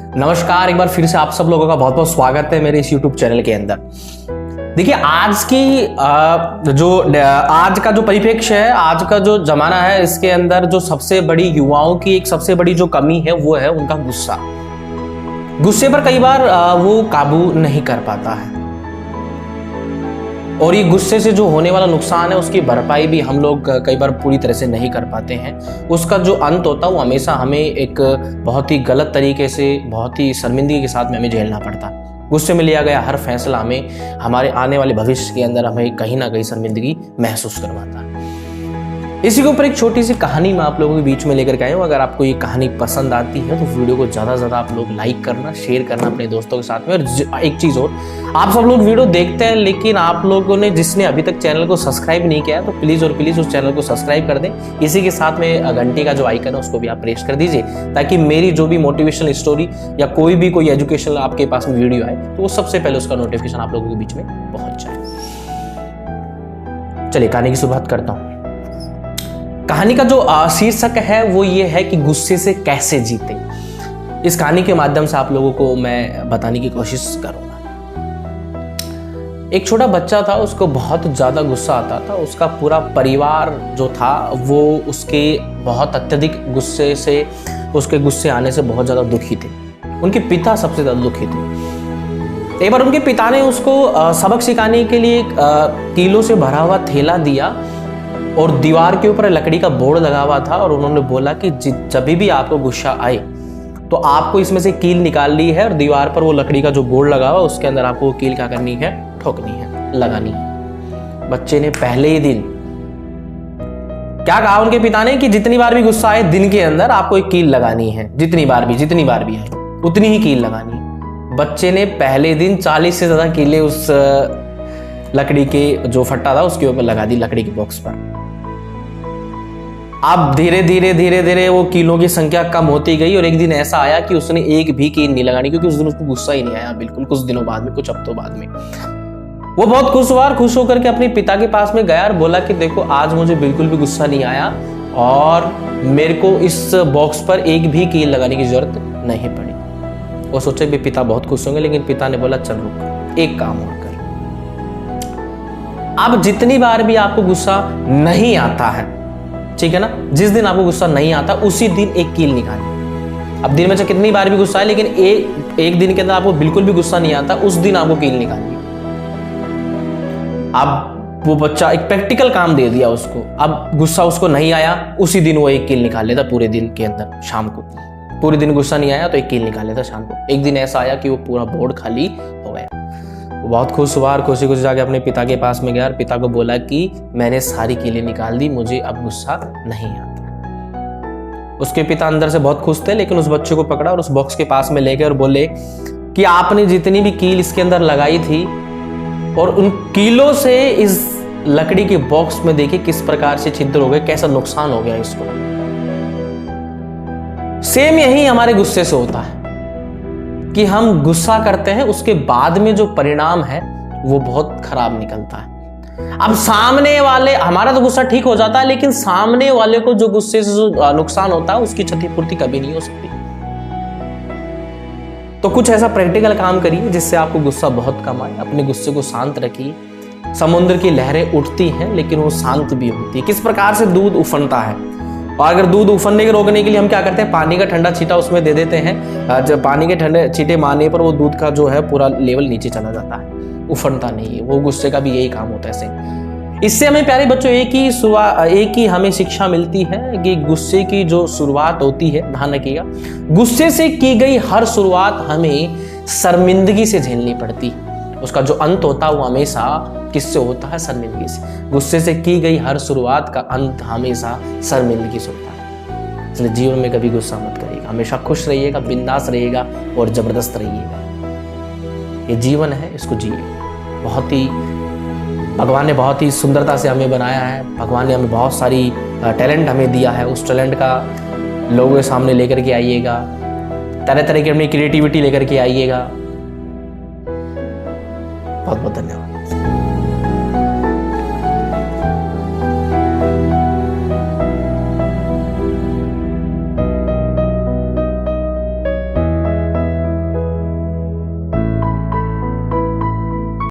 नमस्कार, एक बार फिर से आप सब लोगों का बहुत बहुत स्वागत है मेरे इस YouTube चैनल के अंदर। देखिए, आज का जो परिप्रेक्ष्य है, आज का जो जमाना है, इसके अंदर जो सबसे बड़ी युवाओं की एक सबसे बड़ी जो कमी है वो है उनका गुस्सा। गुस्से पर कई बार वो काबू नहीं कर पाता है और ये गुस्से से जो होने वाला नुकसान है उसकी भरपाई भी हम लोग कई बार पूरी तरह से नहीं कर पाते हैं। उसका जो अंत होता है वो हमेशा हमें एक बहुत ही गलत तरीके से, बहुत ही शर्मिंदगी के साथ में हमें झेलना पड़ता है। गुस्से में लिया गया हर फैसला हमें हमारे आने वाले भविष्य के अंदर हमें कहीं ना कहीं शर्मिंदगी महसूस करवाता है। इसी के ऊपर एक छोटी सी कहानी मैं आप लोगों के बीच में लेकर के आया हूँ। अगर आपको ये कहानी पसंद आती है तो वीडियो को ज़्यादा से ज़्यादा आप लोग लाइक करना, शेयर करना अपने दोस्तों के साथ में। और एक चीज़ और, आप सब लोग वीडियो देखते हैं लेकिन आप लोगों ने जिसने अभी तक चैनल को सब्सक्राइब नहीं किया है तो प्लीज़ और प्लीज़ उस चैनल को सब्सक्राइब कर दें। इसी के साथ में घंटी का जो आइकन है उसको भी आप प्रेस कर दीजिए ताकि मेरी जो भी मोटिवेशनल स्टोरी या कोई एजुकेशनल आपके पास में वीडियो आए तो वो सबसे पहले उसका नोटिफिकेशन आप लोगों के बीच में पहुंच जाए। चलिए कहानी की शुरुआत करता हूँ। कहानी का जो शीर्षक है वो ये है कि गुस्से से कैसे जीते। इस कहानी के माध्यम से आप लोगों को मैं बताने की कोशिश करूंगा। एक छोटा बच्चा था, उसको बहुत ज्यादा गुस्सा आता था। उसका पूरा परिवार जो था वो उसके बहुत अत्यधिक गुस्से से, उसके गुस्से आने से बहुत ज्यादा दुखी थे। उनके पिता सबसे ज्यादा दुखी थे। एक बार उनके पिता ने उसको सबक सिखाने के लिए कीलों से भरा हुआ थैला दिया और दीवार के ऊपर लकड़ी का बोर्ड लगा हुआ था और उन्होंने बोला कि जब भी आपको गुस्सा आए तो आपको इसमें से कील निकालनी है और दीवार पर वो लकड़ी का जो बोर्ड लगा हुआ उसके अंदर आपको वो कील क्या करनी है, ठोकनी है, लगानी है। बच्चे ने पहले ही दिन क्या कहा उनके पिता ने कि जितनी बार भी गुस्सा आए दिन के अंदर आपको एक कील लगानी है। जितनी बार भी आए उतनी ही कील लगानी है। बच्चे ने पहले दिन 40 से ज्यादा कीलें उस लकड़ी के जो फट्टा था उसके ऊपर लगा दी, लकड़ी के बॉक्स पर। अब धीरे धीरे वो कीलों की संख्या कम होती गई और एक दिन ऐसा आया कि उसने एक भी कील नहीं लगानी, क्योंकि उस दिन उसको गुस्सा ही नहीं आया बिल्कुल। कुछ दिनों बाद में, कुछ हफ्तों बाद में वो बहुत खुश होकर के अपने पिता के पास में गया और बोला कि देखो आज मुझे बिल्कुल भी गुस्सा नहीं आया और मेरे को इस बॉक्स पर एक भी कील लगाने की जरूरत नहीं पड़ी। वो सोचे भी पिता बहुत खुश होंगे, लेकिन पिता ने बोला चल रुक, एक काम और कर। अब जितनी बार भी आपको गुस्सा नहीं आता है, ठीक है ना, जिस दिन आपको गुस्सा नहीं आता उसी दिन एक कील निकालनी। अब दिन में से कितनी बार भी गुस्सा है लेकिन एक दिन के अंदर आपको बिल्कुल भी गुस्सा नहीं आता, उस दिन आपको कील निकालनी। अब वो बच्चा एक प्रैक्टिकल काम दे दिया उसको। अब गुस्सा उसको नहीं आया, उसी दिन वो एक कील निकाल लेता पूरे दिन के अंदर। शाम को पूरे दिन गुस्सा नहीं आया तो एक कील निकाल लेता शाम को। एक दिन ऐसा आया कि वो पूरा बोर्ड खाली हो गया। वो बहुत खुश हुआ और खुशी जाके अपने पिता के पास में गया और पिता को बोला कि मैंने सारी कीलें निकाल दी, मुझे अब गुस्सा नहीं आता। उसके पिता अंदर से बहुत खुश थे, लेकिन उस बच्चे को पकड़ा और उस बॉक्स के पास में ले गए और बोले कि आपने जितनी भी कील इसके अंदर लगाई थी और उन कीलों से इस लकड़ी के बॉक्स में देखिए किस प्रकार से छिद्र हो गए, कैसा नुकसान हो गया इसको। सेम यही हमारे गुस्से से होता है कि हम गुस्सा करते हैं, उसके बाद में जो परिणाम है वो बहुत खराब निकलता है। अब सामने वाले, हमारा तो गुस्सा ठीक हो जाता है लेकिन सामने वाले को जो गुस्से से जो नुकसान होता है उसकी क्षतिपूर्ति कभी नहीं हो सकती। तो कुछ ऐसा प्रैक्टिकल काम करिए जिससे आपको गुस्सा बहुत कम आए। अपने गुस्से को शांत रखिए। समुद्र की लहरें उठती हैं लेकिन वो शांत भी होती है। किस प्रकार से दूध उफनता है, और अगर दूध उफनने के रोकने के लिए हम क्या करते हैं, पानी का ठंडा छींटा उसमें दे देते हैं। जब पानी के ठंडे छींटे मारने पर वो दूध का जो है पूरा लेवल नीचे चला जाता है, उफनता नहीं है। वो गुस्से का भी यही काम होता है। इससे हमें प्यारे बच्चों एक ही हमें शिक्षा मिलती है कि गुस्से की जो शुरुआत होती है, ध्यान रखिएगा, गुस्से से की गई हर शुरुआत हमें शर्मिंदगी से झेलनी पड़ती है। उसका जो अंत होता है वो हमेशा किससे होता है, शर्मिंदगी से। गुस्से से की गई हर शुरुआत का अंत हमेशा शर्मिंदगी से होता है। इसलिए जीवन में कभी गुस्सा मत करिएगा, हमेशा खुश रहिएगा, बिंदास रहिएगा और जबरदस्त रहिएगा। ये जीवन है, इसको जिए। भगवान ने बहुत ही सुंदरता से हमें बनाया है। भगवान ने हमें बहुत सारी टैलेंट हमें दिया है। उस टैलेंट का लोगों के सामने लेकर के आइएगा, तरह तरह की अपनी क्रिएटिविटी लेकर के आइएगा। बहुत बहुत धन्यवाद।